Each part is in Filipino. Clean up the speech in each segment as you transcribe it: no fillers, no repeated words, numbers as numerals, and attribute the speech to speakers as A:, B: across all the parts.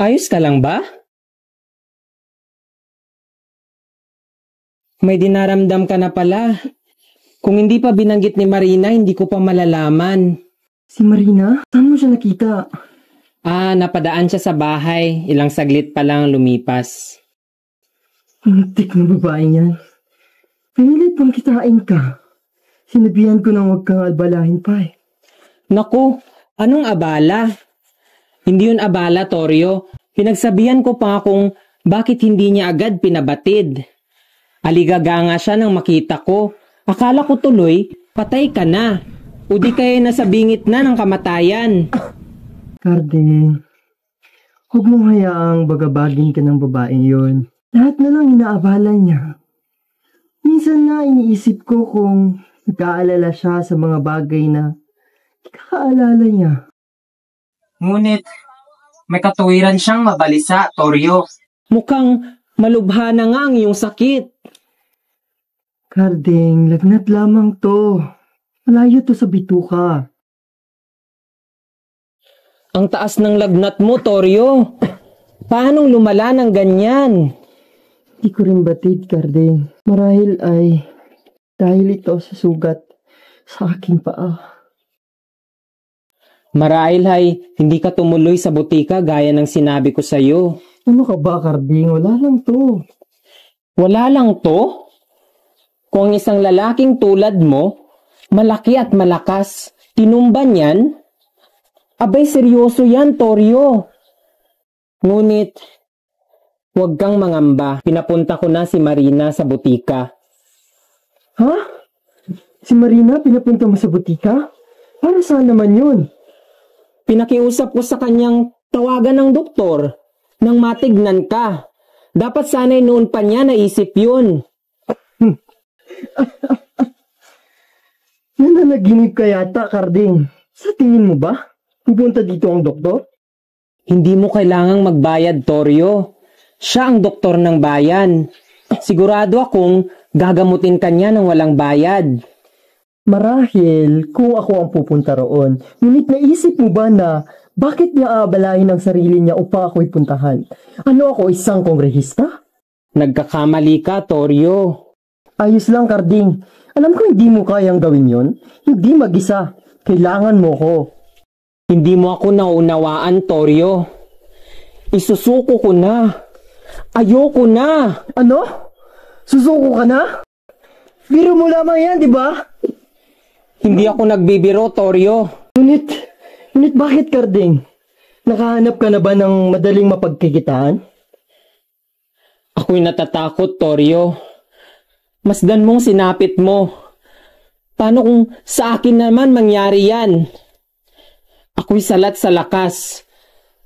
A: Ayos ka lang ba? May dinaramdam ka na pala. Kung hindi pa binanggit ni Marina, hindi ko pa malalaman.
B: Si Marina? Saan mo siya nakita?
A: Napadaan siya sa bahay. Ilang saglit pa lang lumipas.
B: Muntik na babae yan. Pinilit pang kitain ka. Sinabihan ko na huwag kang albalahin pa eh.
A: Naku, anong abala? Hindi yun abala, Toryo. Pinagsabihan ko pa kung bakit hindi niya agad pinabatid. Aligaga nga siya nang makita ko. Akala ko tuloy, patay ka na. O di kaya nasa bingit na ng kamatayan.
B: Carding, huwag mong hayaang bagabagin ka ng babaeng yun. Lahat na lang inaabala niya. Minsan na iniisip ko kung nagkaalala siya sa mga bagay na ikakaalala niya.
A: Ngunit, may katuwiran siyang mabalisa, Toryo. Mukhang malubha na nga ang iyong sakit.
B: Carding, lagnat lamang to. Malayo to sa bituka.
A: Ang taas ng lagnat mo, Toryo. Paanong lumala ng ganyan?
B: Di ko rin batid, Carding. Marahil ay dahil ito sa sugat sa aking paa.
A: Marahil ay hindi ka tumuloy sa butika gaya ng sinabi ko sa'yo.
B: Ano ka ba, Carding? Wala lang to.
A: Wala lang to? Kung ang isang lalaking tulad mo, malaki at malakas, tinumban yan, abay seryoso yan, Toryo. Ngunit, huwag kang mangamba. Pinapunta ko na si Marina sa butika.
B: Ha? Si Marina pinapunta mo sa butika? Para saan naman yun?
A: Pinakiusap ko sa kanyang tawagan ng doktor nang matignan ka. Dapat sana'y noon pa niya naisip yun.
B: Nananaginip ka yata, Carding. Sa tingin mo ba? Pupunta dito ang doktor?
A: Hindi mo kailangang magbayad, Toryo. Siya ang doktor ng bayan. Sigurado akong gagamutin kanya ng walang bayad.
B: Marahil kung ako ang pupunta roon, ngunit naisip mo ba na bakit niya aabalahin ang sarili niya upang ako'y puntahan? Ano ako, isang kongrehista?
A: Nagkakamali ka, Toryo.
B: Ayos lang, Carding. Alam ko hindi mo kayang gawin yon. Hindi mag-isa. Kailangan mo ko.
A: Hindi mo ako naunawaan, Toryo. Isusuko ko na. Ayoko na.
B: Ano? Susuko ka na? Biro mo lamang yan, di ba?
A: Hindi ako nagbibiro, Toryo.
B: Ngunit bakit, Carding? Nakahanap ka na ba ng madaling mapagkikitaan?
A: Ako'y natatakot, Toryo. Masdan mong sinapit mo. Paano kung sa akin naman mangyari yan? Ako'y salat sa lakas.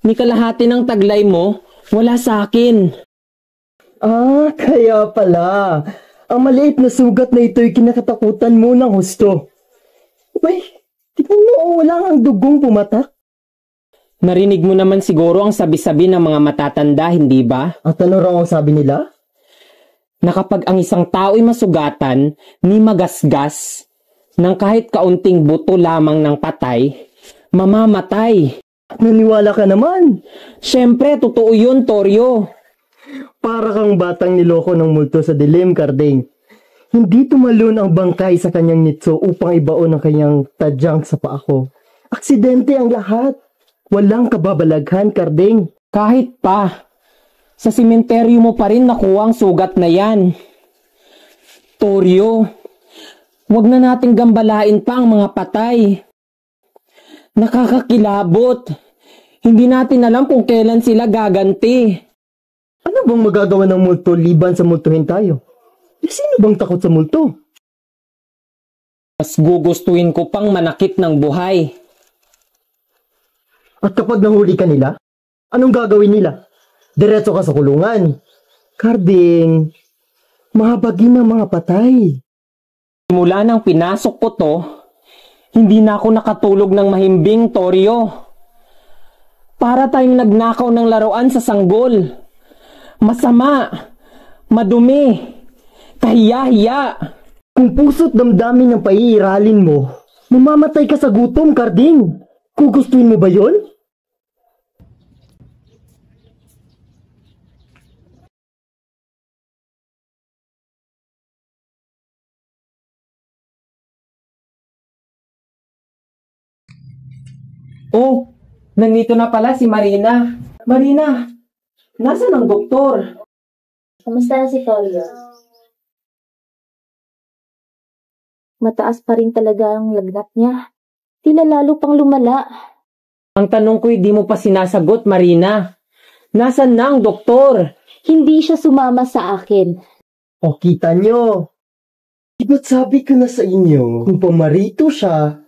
A: Ni kalahati ng taglay mo, wala sa akin.
B: Kaya pala. Ang maliit na sugat na ito'y kinakatakutan mo ng husto. Uy, tingnan mo, wala ang dugong pumatak.
A: Narinig mo naman siguro ang sabi-sabi ng mga matatanda, hindi ba?
B: At ano raw ang sabi nila?
A: Na kapag ang isang tao'y masugatan, ni magasgas, ng kahit kaunting buto lamang ng patay, mamamatay.
B: Naniwala ka naman.
A: Siyempre, totoo yun, Toryo.
B: Para kang batang niloko ng multo sa dilim, Carding. Hindi tumalon ang bangkay sa kanyang nitso upang ibaon ang kanyang tadyang sa paa ko. Aksidente ang lahat. Walang kababalaghan, Carding.
A: Kahit pa. Sa simenteryo mo pa rin nakuha ang sugat na yan. Toryo, huwag na nating gambalain pa ang mga patay. Nakakakilabot. Hindi natin alam kung kailan sila gaganti.
B: Ano bang magagawa ng multo liban sa multuhin tayo? Sino bang takot sa multo?
A: Mas gugustuhin ko pang manakit ng buhay.
B: At kapag nahuli ka nila, anong gagawin nila? Diretso ka sa kulungan. Carding, mahabagin ang mga patay.
A: Mula nang pinasok ko to, hindi na ako nakatulog ng mahimbing, Toryo. Para tayong nagnakaw ng laruan sa sanggol. Masama, madumi, kahiya-hiya.
B: Kung puso't damdamin ang paiiralin mo, mamamatay ka sa gutom, Carding. Gugustuhin mo ba yon?
A: Oh, nandito na pala si Marina. Marina, nasaan ang doktor?
C: Kumusta na si Torio? Mataas pa rin talaga ang lagnat niya. Tila lalo pang lumala.
A: Ang tanong ko'y di mo pa sinasagot, Marina. Nasaan na ang doktor?
C: Hindi siya sumama sa akin.
B: O kita nyo. Diba't sabi ko na sa inyo, kung pumarito siya,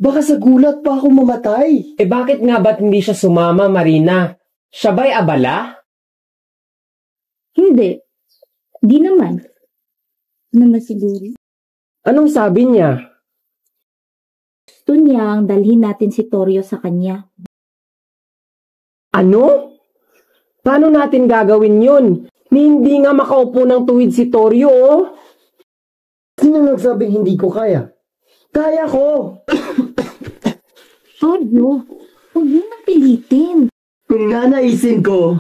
B: baka sa gulat pa ako mamatay.
A: Eh bakit nga ba't hindi siya sumama, Marina? Siya ba'y abala?
C: Hindi. Di naman. Naman siguro.
A: Anong sabi niya?
C: Gusto niyang dalhin natin si Torio sa kanya.
A: Ano? Paano natin gagawin yun? Ni hindi nga makaupo ng tuwid si Torio, oh.
B: Sino nagsabing hindi ko kaya? Kaya ko!
C: Torio, huwag mo nang pilitin.
B: Kung nanaisin ko,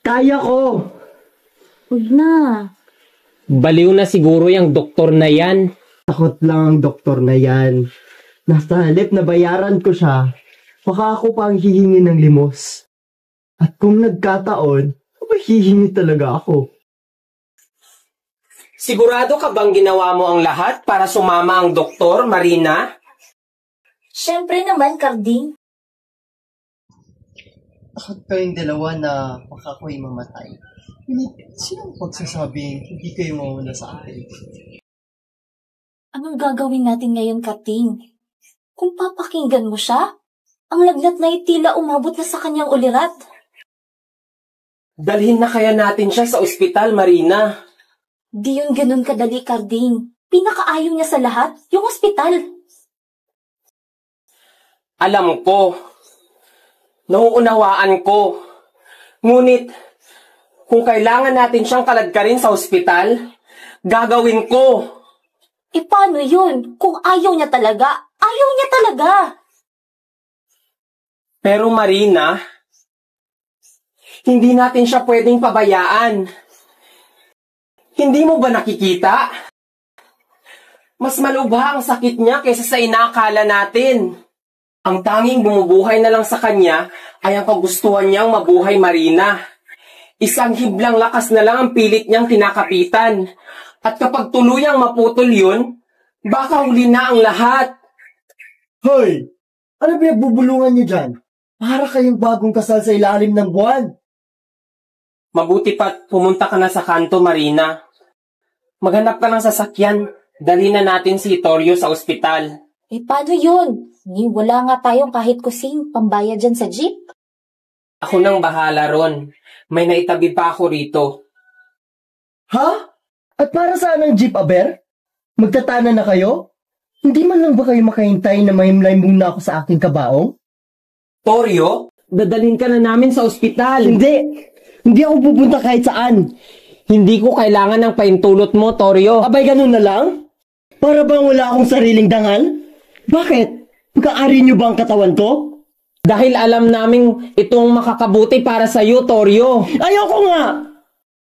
B: kaya ko!
C: Huwag na.
A: Baliw na siguro yung doktor na yan.
B: Takot lang ang doktor na yan. Nasa halip na bayaran ko siya, baka ako pa ang hihingi ng limos. At kung nagkataon, hihingi talaga ako.
A: Sigurado ka bang ginawa mo ang lahat para sumama ang doktor, Marina?
C: Siyempre naman, Carding.
B: Takot kayong dalawa na baka ako'y mamatay. Sinong pagsasabing hindi kayo mawala sa akin?
C: Anong gagawin natin ngayon, Carding? Kung papakinggan mo siya, ang lagnat na tila umabot na sa kanyang ulirat.
A: Dalhin na kaya natin siya sa ospital, Marina.
C: Di yun ganun kadali, Carding. Pinakaayaw niya sa lahat, yung ospital.
A: Alam ko. Nauunawaan ko. Ngunit, kung kailangan natin siyang kaladkarin sa ospital, gagawin ko.
C: E paano yun? Kung ayaw niya talaga, ayaw niya talaga.
A: Pero Marina, hindi natin siya pwedeng pabayaan. Hindi mo ba nakikita? Mas malubha ang sakit niya kaysa sa inaakala natin. Ang tanging bumubuhay na lang sa kanya ay ang kagustuhan niyang mabuhay, Marina. Isang hiblang lakas na lang ang pilit niyang kinakapitan. At kapag tuluyang maputol yun, baka huli na ang lahat.
B: Hoy! Ano pinagbubulungan niyo dyan? Para kayong bagong kasal sa ilalim ng buwan.
A: Mabuti pa't pumunta ka na sa kanto, Marina. Maghanap ka ng sasakyan. Dali na natin si Torio sa ospital.
C: E paano yun? Wala nga tayong kahit kusing pambayad dyan sa jeep.
A: Ako nang bahala ron. May naitabi pa ako rito.
B: Ha? At para saan ang jeep, Aber? Magtatana na kayo? Hindi man lang ba kayo makahintay na mahimlay muna ako sa aking kabaong?
A: Torio, dadalhin ka na namin sa ospital.
B: Hindi! Hindi ako pupunta kahit saan.
A: Hindi ko kailangan ng paintulot mo, Torio.
B: Abay, ganun na lang? Para bang wala akong sariling dangal? Bakit? Pagkaari niyo ba ang katawan ko?
A: Dahil alam naming itong makakabuti para sa iyo, Torio.
B: Ayoko nga!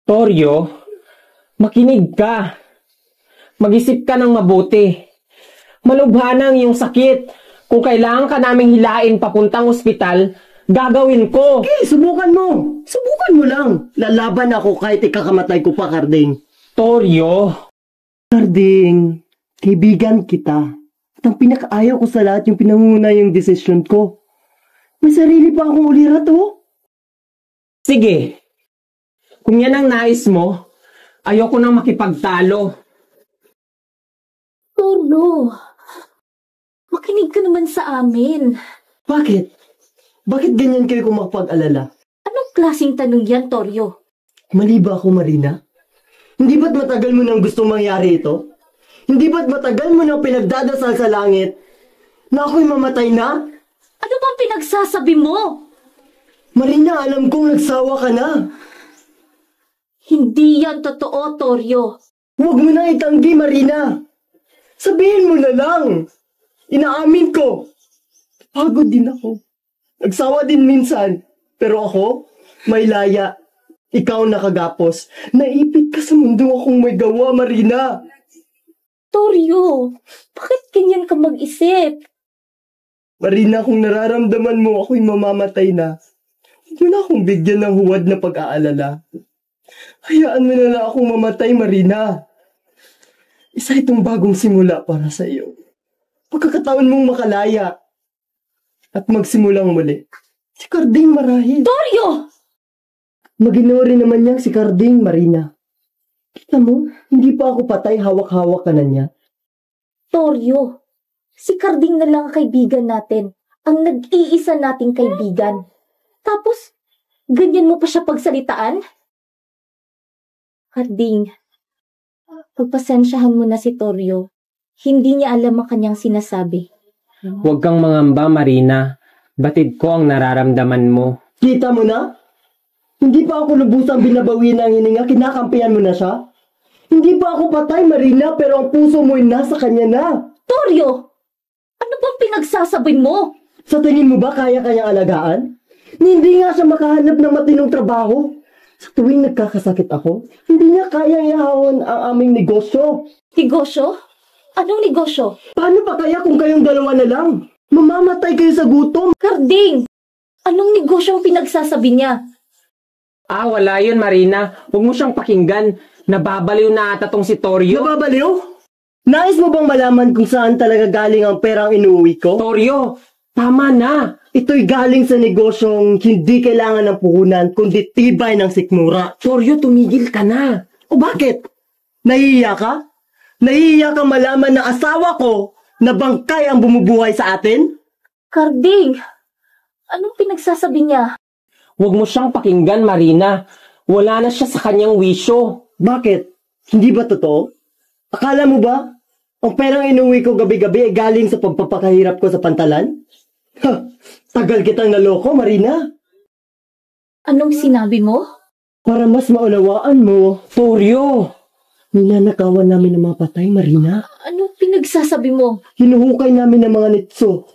A: Torio, makinig ka. Mag-isip ka ng mabuti. Malubha na ang iyong sakit. Kung kailangan ka naming hilain papuntang ospital, gagawin ko.
B: Okay, subukan mo. Subukan mo lang. Lalaban ako kahit ikakamatay ko pa, Carding.
A: Torio.
B: Carding, kaibigan kita. At ang pinakaayaw ko sa lahat yung pinanguna yung desisyon ko. May sarili pa akong ulirat, oh.
A: Sige. Kung yan ang nais mo, ayoko nang makipagtalo.
C: Torio, makinig ka naman sa amin.
B: Bakit? Bakit ganyan kayo kung makapag-alala?
C: Anong klaseng tanong yan, Torio?
B: Mali ba ako, Marina? Hindi ba't matagal mo nang gustong mangyari ito? Hindi ba't matagal mo nang pinagdadasal sa langit na ako'y mamatay na?
C: Ano bang pinagsasabi mo?
B: Marina, alam kong nagsawa ka na.
C: Hindi yan totoo, Torio.
B: Huwag mo na itanggi, Marina. Sabihin mo na lang. Inaamin ko. Pagod din ako. Nagsawa din minsan. Pero ako, may laya. Ikaw nakagapos. Naipit ka sa mundo akong may gawa, Marina.
C: Torio, bakit ganyan ka mag-isip?
B: Marina, kung nararamdaman mo ako'y mamamatay na, huwag mo na akong bigyan ng huwad na pag-aalala. Hayaan mo na lang akong mamatay, Marina. Isa itong bagong simula para sa iyo. Pagkakataon mong makalaya at magsimulang muli. Si Carding marahil.
C: Toryo!
B: Maginoo rin naman niyang si Carding, Marina. Kita mo, hindi pa ako patay, hawak-hawak ka na niya.
C: Toryo, si Carding na lang ang kaibigan natin. Ang nag-iisa nating kaibigan. Tapos, ganyan mo pa siya pagsalitaan? Carding, pagpasensyahan mo na si Toryo. Hindi niya alam ang kanyang sinasabi.
A: Huwag kang mangamba, Marina. Batid ko ang nararamdaman mo.
B: Kita mo na? Hindi pa ako lubusang binabawi ng hininga, kinakampihan mo na siya? Hindi pa ako patay, Marina, pero ang puso mo'y nasa kanya na.
C: Toryo! Ano bang pinagsasabi mo?
B: Sa tingin mo ba kaya kanyang alagaan? Hindi nga siya makahanap ng matinong trabaho. Sa tuwing nagkakasakit ako, hindi niya kayang ihawon ang aming negosyo.
C: Negosyo? Anong negosyo?
B: Paano pa kaya kung kayong dalawa na lang? Mamamatay kayo sa gutom.
C: Carding! Anong negosyong pinagsasabi niya?
A: Wala yun, Marina. Huwag mo siyang pakinggan. Nababaliw na ata tong si Toryo.
B: Nababaliw? Nais mo bang malaman kung saan talaga galing ang perang inuwi ko?
A: Toryo, tama na.
B: Ito'y galing sa negosyong hindi kailangan ng puhunan, kundi tibay ng sikmura.
A: Toryo, tumigil ka na.
B: O bakit? Nahihiya ka? Nahihiya ka malaman na asawa ko na bangkay ang bumubuhay sa atin?
C: Carding! Anong pinagsasabi niya?
A: Huwag mo siyang pakinggan, Marina. Wala na siya sa kanyang wisyo.
B: Bakit? Hindi ba totoo? Akala mo ba, ang perang inuwi ko gabi-gabi ay galing sa pagpapakahirap ko sa pantalan? Ha! Tagal kitang naloko, Marina.
C: Anong sinabi mo?
B: Para mas maunawaan mo,
A: Toryo!
B: ninanakawan namin ng mga patay, Marina.
C: Anong pinagsasabi mo?
B: Hinuhukay namin ng mga nitso.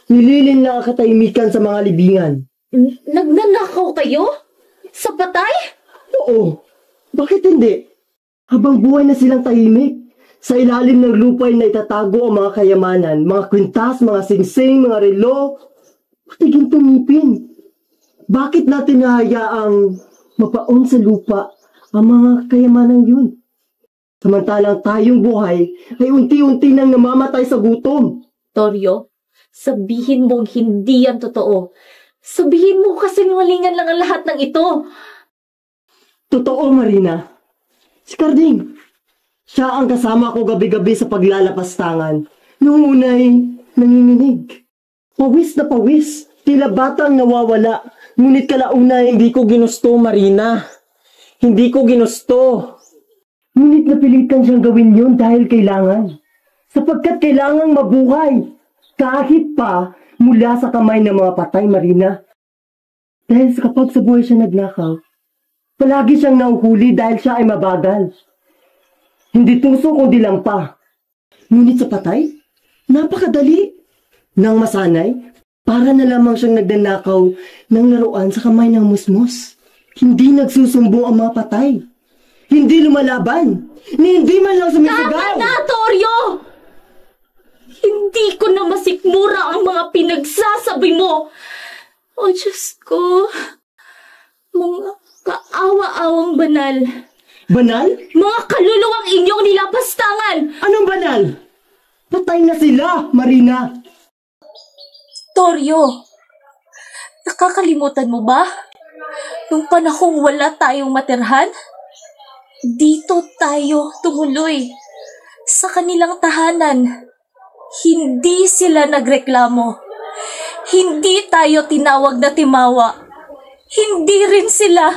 B: Nililin na ang katahimikan sa mga libingan.
C: Nagnanakaw kayo? Sa patay?
B: Oo. Bakit hindi? Habang buhay na silang tahimik, sa ilalim ng lupay na itatago ang mga kayamanan, mga kwintas, mga singsing, mga relo, pati gintong ngipin. Bakit natin nahayaang mapaon sa lupa ang mga kayamanan yun? Samantalang tayong buhay ay unti-unti nang namamatay sa gutom.
C: Toryo, sabihin mong hindi yan totoo. Sabihin mo kasi malingan lang ang lahat ng ito.
B: Totoo, Marina. Si Carding, siya ang kasama ko gabi-gabi sa paglalapastangan. Noong una'y nanginginig. Pawis na pawis, tila batang nawawala. Ngunit kalaunay,
A: Hindi ko ginusto, Marina. Hindi ko ginusto.
B: ngunit napilitan siyang gawin yun dahil kailangan. Sapagkat kailangang mabuhay. Kahit pa mula sa kamay ng mga patay, Marina. Dahil kapag sa buhay siya nagnakaw, palagi siyang nauhuli dahil siya ay mabagal. Hindi tuso kundi lampa. Ngunit sa patay, napakadali. Nang masanay, para na lamang siyang nagnanakaw ng laruan sa kamay ng musmos. Hindi nagsusumbong ang mga patay. Hindi lumalaban. Hindi man lang sumisigaw.
C: Tama na, Toryo! Hindi ko na masikmura ang mga pinagsasabi mo. O Diyos ko, mga kaawa-awang banal.
B: Banal?
C: Mga kaluluwang inyong nilapastangan!
B: Anong banal? Patay na sila, Marina.
C: Toryo, nakakalimutan mo ba? Nung panahong wala tayong matirhan, dito tayo tumuloy sa kanilang tahanan. Hindi sila nagreklamo. Hindi tayo tinawag na timawa. Hindi rin sila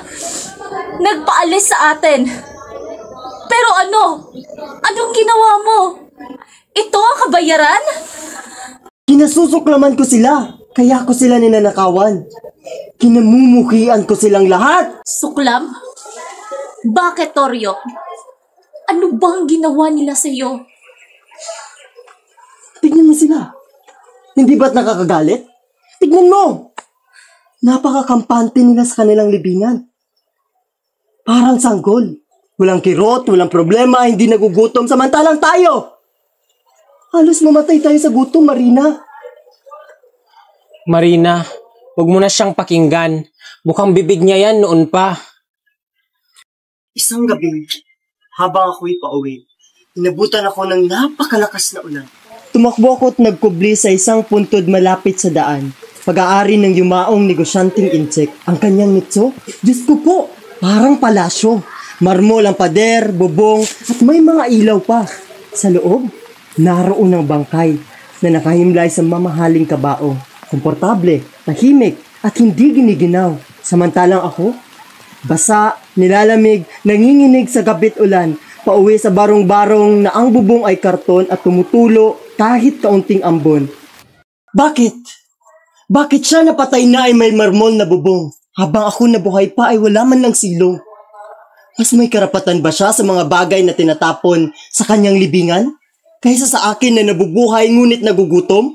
C: nagpaalis sa atin. Pero ano? Anong ginawa mo? Ito ang kabayaran?
B: Kinasusuklaman ko sila, kaya ko sila ninanakawan. Kinamumuhian ko silang lahat.
C: Suklam? Bakit, Toryo? Ano bang ginawa nila sa iyo?
B: Tignan mo sila. Hindi ba't nakakagalit? Tignan mo! Napakakampante nila sa kanilang libingan. Parang sanggol. Walang kirot, walang problema, hindi nagugutom, samantalang tayo. Halos mamatay tayo sa gutom, Marina.
A: Marina, huwag mo na siyang pakinggan. Mukhang bibig niya yan noon pa.
B: Isang gabi, habang ako'y pauwi, inabutan ako ng napakalakas na ulan. Tumakbo ako at nagkubli sa isang puntod malapit sa daan. Pag-aari ng yumaong negosyanteng insek. Ang kanyang nitso, Diyos ko po, parang palasyo. Marmol ang pader, bubong, at may mga ilaw pa. Sa loob, naroon ang bangkay na nakahimlay sa mamahaling kabao. Komportable, tahimik, at hindi giniginaw. Samantalang ako, basa, nilalamig, nanginginig sa gabit ulan, pauwi sa barong-barong na ang bubong ay karton at tumutulo kahit kaunting ambon. Bakit? Bakit siya napatay na ay may marmol na bubong, habang ako nabuhay pa ay wala man lang silong? Mas may karapatan ba siya sa mga bagay na tinatapon sa kanyang libingan, kaysa sa akin na nabubuhay ngunit nagugutom?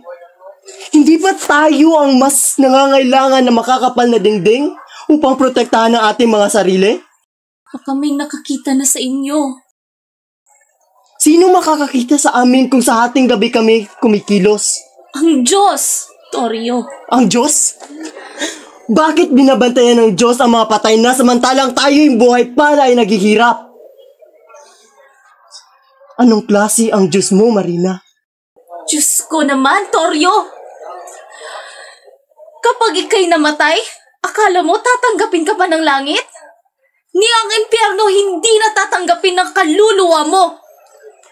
B: Hindi ba tayo ang mas nangangailangan na makakapal na dingding upang protektahan ang ating mga sarili?
C: Baka may nakakita na sa inyo.
B: Sino makakakita sa amin kung sa hating gabi kami kumikilos?
C: Ang Diyos, Toryo.
B: Ang Diyos? Bakit binabantayan ng Diyos ang mga patay na samantalang tayo yung buhay pa na ay naghihirap? Anong klase ang Diyos mo, Marina?
C: Diyos ko naman, Toryo! Kapag ika'y namatay, akala mo tatanggapin ka pa ng langit? Ni ang impyerno hindi natatanggapin ng kaluluwa mo!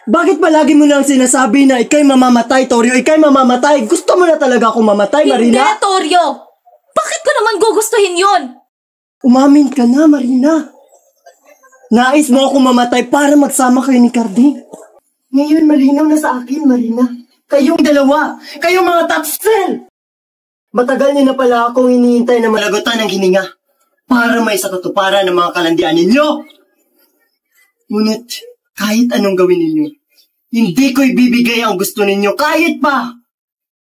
B: Bakit palagi mo lang sinasabi na ika'y mamamatay, Toryo? Ika'y mamamatay? Gusto mo na talaga akong mamatay, Marina?
C: Hindi, Toryo! Bakit ko naman gugustuhin yon?
B: Umamin ka na, Marina. Nais mo akong mamatay para magsama kayo ni Carding. Ngayon, malinaw na sa akin, Marina. Kayong dalawa, kayong mga tapsel! Matagal niyo na pala akong hinihintay na malagutan ng hininga para may sa katuparan ng mga kalandian ninyo. Ngunit, kahit anong gawin ninyo, hindi ko ibibigay ang gusto ninyo kahit pa.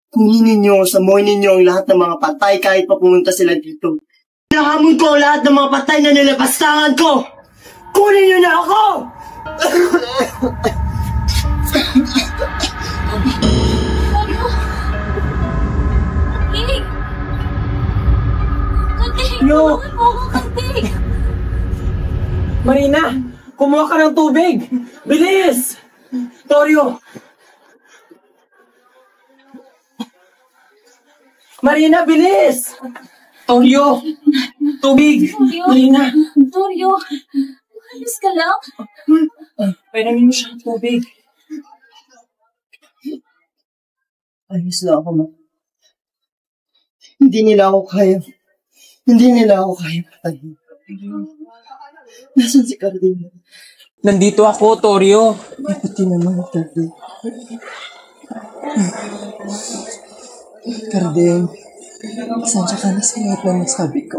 B: Kunin ninyo, samoy ninyo ang lahat ng mga patay kahit pa pumunta sila dito. Nahamon ko ang lahat ng mga patay na nilapastangan ko! Kunin niyo na ako!
C: Kantig! Kantig!
A: No!
C: Tulungan mo ako, Kantig!
A: Marina, kumuha ka ng tubig! Bilis! Toryo! Marina, bilis! Toryo! Tubig!
C: Toryo!
A: Marina!
C: Toryo! Alis ka lang?
A: Painumin mo siya ng tubig.
B: Ayos lang ako, ma. Hindi nila ako kaya. Hindi nila ako kaya patayin. Nasaan si Carding?
A: Nandito ako, Toryo.
B: Pati naman, Carding. Carding, pasensya ka na sa lahat na nasabi ko.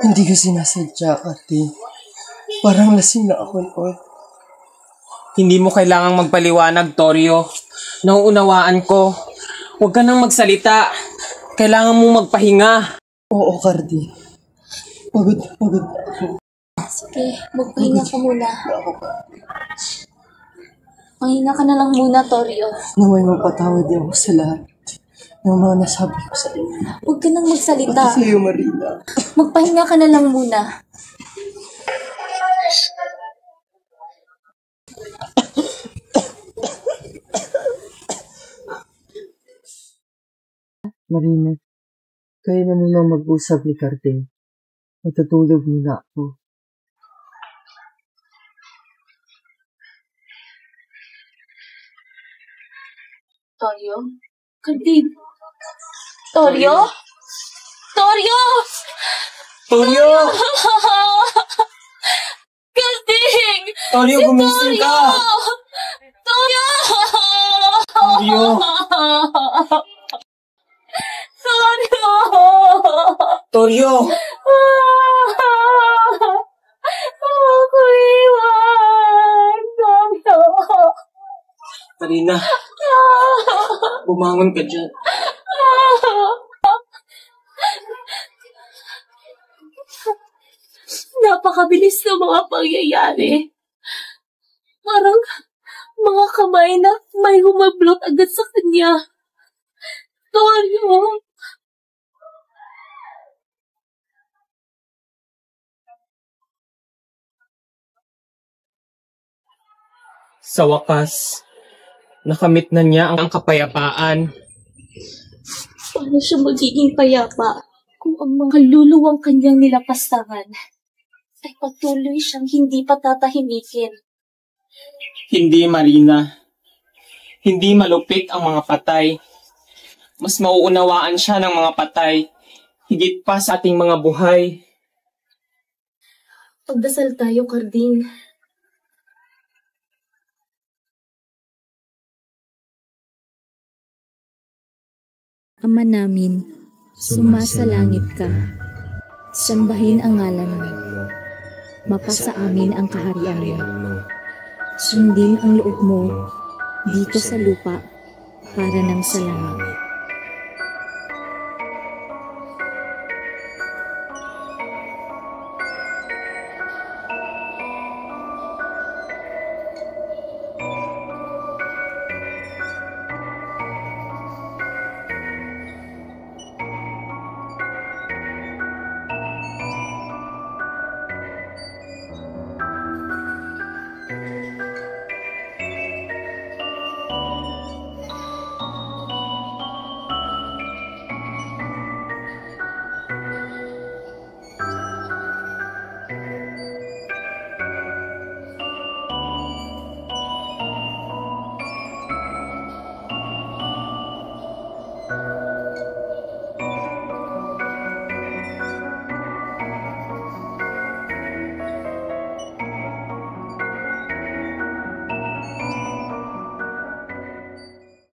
B: Hindi ko sinasadya, Carding. Parang lasing na ako noon.
A: Hindi mo kailangang magpaliwanag, Toryo. Nauunawaan ko. Huwag ka nang magsalita. Kailangan mong magpahinga.
B: Oo, Carding. Pagod na ako.
C: Sige, magpahinga ka muna. Pahinga ka na lang muna, Toryo.
B: Na may mapatawad din ako sa lahat ng mga nasabi ko sa iyo.
C: Huwag ka nang magsalita.
B: Pati sa iyo, Marina.
C: Magpahinga ka na lang muna.
B: Marina, kaya na muna mag-usap ni Carding. Matutulog muna ako.
C: Toryo? Kantig! Toryo? Toryo!
A: Toryo!
C: Kantig!
A: Toryo, gumising ka!
C: Toryo!
A: Toryo!
C: Toryo!
A: Toryo!
C: Ako iwan! Toryo!
A: Marina, bumangon ka dyan.
C: Napakabilis ng mga pangyayari. Parang mga kamay na may humablot agad sa kanya. Toryo,
A: Sa wakas, nakamit na niya ang kapayapaan.
C: Paano siya magiging payapa kung ang mga luluwang kanyang nilapastangan ay patuloy siyang hindi patatahimikin?
A: Hindi, Marina. Hindi malupit ang mga patay. Mas mauunawaan siya ng mga patay, higit pa sa ating mga buhay.
C: Pagdasal tayo, Carding. Ama namin, sumasalangit ka. Sambahin ang ngalan mo. Mapasa amin ang kaharian mo. Sundin ang loob mo dito sa lupa para nang sa langit.